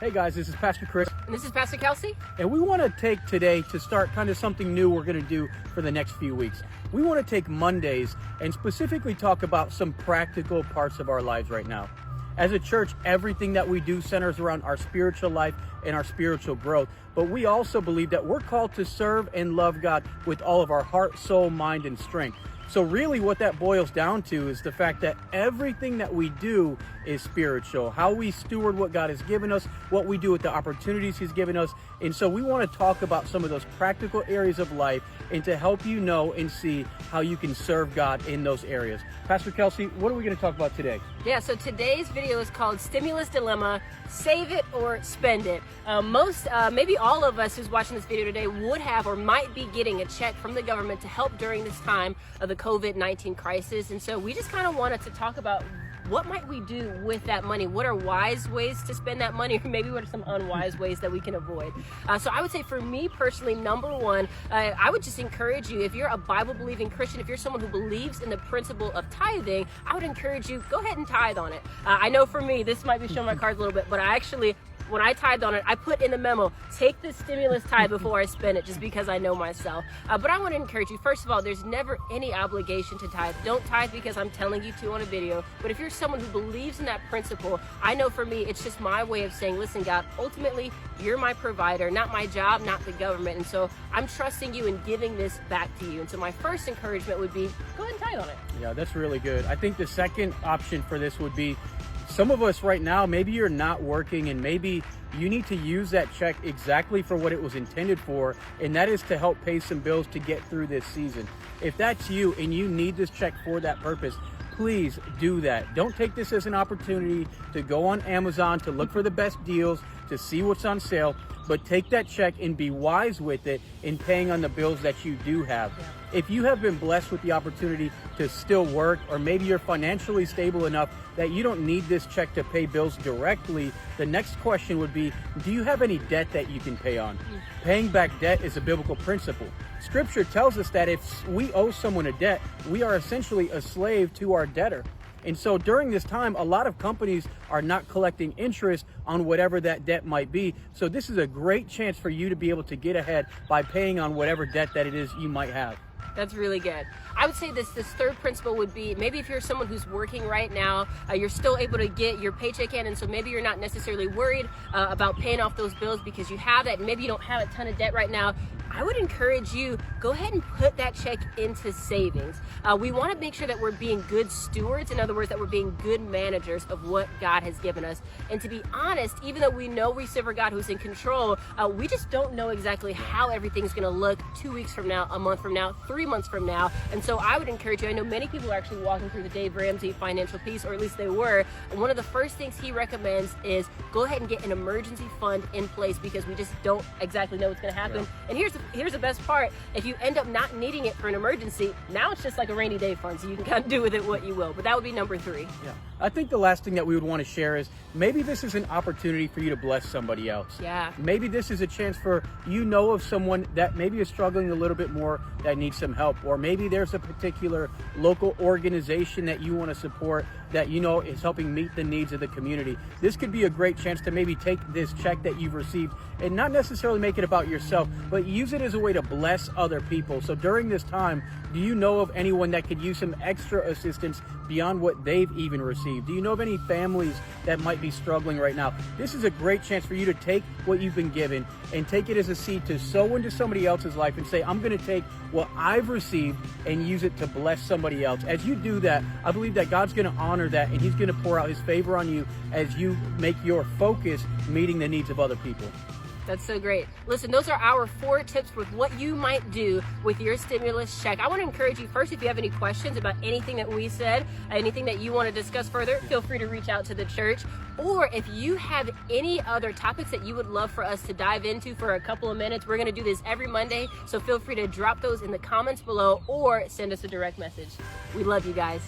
Hey guys, this is Pastor Chris. And this is Pastor Kelsey. And we want to take today to start kind of something new we're going to do for the next few weeks. We want to take Mondays and specifically talk about some practical parts of our lives right now. As a church, everything that we do centers around our spiritual life and our spiritual growth. But we also believe that we're called to serve and love God with all of our heart, soul, mind, and strength. So really what that boils down to is the fact that everything that we do is spiritual. How we steward what God has given us, what we do with the opportunities He's given us. And so we want to talk about some of those practical areas of life and to help you know and see how you can serve God in those areas. Pastor Kelsey, what are we going to talk about today? Yeah, so today's video is called Stimulus Dilemma, Save It or Spend It. Maybe all of us who's watching this video today would have or might be getting a check from the government to help during this time of the COVID-19 crisis. And so we just kind of wanted to talk about what might we do with that money? What are wise ways to spend that money? Or maybe what are some unwise ways that we can avoid? So I would say for me personally, number one, I would just encourage you, if you're a Bible-believing Christian, if you're someone who believes in the principle of tithing, I would encourage you, go ahead and tithe on it. I know for me, this might be showing my cards a little bit, but when I tithed on it, I put in the memo, take the stimulus tithe before I spend it, just because I know myself. But I want to encourage you, first of all, there's never any obligation to tithe. Don't tithe because I'm telling you to on a video. But if you're someone who believes in that principle, I know for me, it's just my way of saying, listen, God, ultimately, you're my provider, not my job, not the government. And so I'm trusting you and giving this back to you. And so my first encouragement would be, go ahead and tithe on it. Yeah, that's really good. I think the second option for this would be, some of us right now, maybe you're not working and maybe you need to use that check exactly for what it was intended for, and that is to help pay some bills to get through this season. If that's you and you need this check for that purpose, please do that. Don't take this as an opportunity to go on Amazon to look for the best deals, to see what's on sale, but take that check and be wise with it in paying on the bills that you do have. Yeah. If you have been blessed with the opportunity to still work, or maybe you're financially stable enough that you don't need this check to pay bills directly, the next question would be, do you have any debt that you can pay on? Paying back debt is a biblical principle. Scripture tells us that if we owe someone a debt, we are essentially a slave to our debtor. And so during this time, a lot of companies are not collecting interest on whatever that debt might be. So this is a great chance for you to be able to get ahead by paying on whatever debt that it is you might have. That's really good. I would say this third principle would be, maybe if you're someone who's working right now, you're still able to get your paycheck in, and so maybe you're not necessarily worried about paying off those bills because you have that, and maybe you don't have a ton of debt right now. I would encourage you, go ahead and put that check into savings. We want to make sure that we're being good stewards. In other words, that we're being good managers of what God has given us. And to be honest, even though we know we serve a God who's in control, we just don't know exactly how everything's going to look 2 weeks from now, a month from now, 3 months from now. And so I would encourage you, I know many people are actually walking through the Dave Ramsey Financial Peace, or at least they were. And one of the first things he recommends is go ahead and get an emergency fund in place, because we just don't exactly know what's going to happen. Yeah. And here's the best part. If you end up not needing it for an emergency, now it's just like a rainy day fund, so you can kind of do with it what you will. But that would be number 3. Yeah. I think the last thing that we would want to share is maybe this is an opportunity for you to bless somebody else. Yeah. Maybe this is a chance for of someone that maybe is struggling a little bit more, that needs some help. Or maybe there's a particular local organization that you want to support that is helping meet the needs of the community. This could be a great chance to maybe take this check that you've received and not necessarily make it about yourself, but use it as a way to bless other people. So during this time, do you know of anyone that could use some extra assistance beyond what they've even received? Do you know of any families that might be struggling right now? This is a great chance for you to take what you've been given and take it as a seed to sow into somebody else's life and say, I'm going to take what I've received and use it to bless somebody else. As you do that, I believe that God's going to honor that, and He's going to pour out His favor on you as you make your focus meeting the needs of other people. That's so great. Listen, those are our 4 tips with what you might do with your stimulus check. I want to encourage you first, if you have any questions about anything that we said, anything that you want to discuss further, feel free to reach out to the church. Or if you have any other topics that you would love for us to dive into for a couple of minutes, we're going to do this every Monday. So feel free to drop those in the comments below or send us a direct message. We love you guys.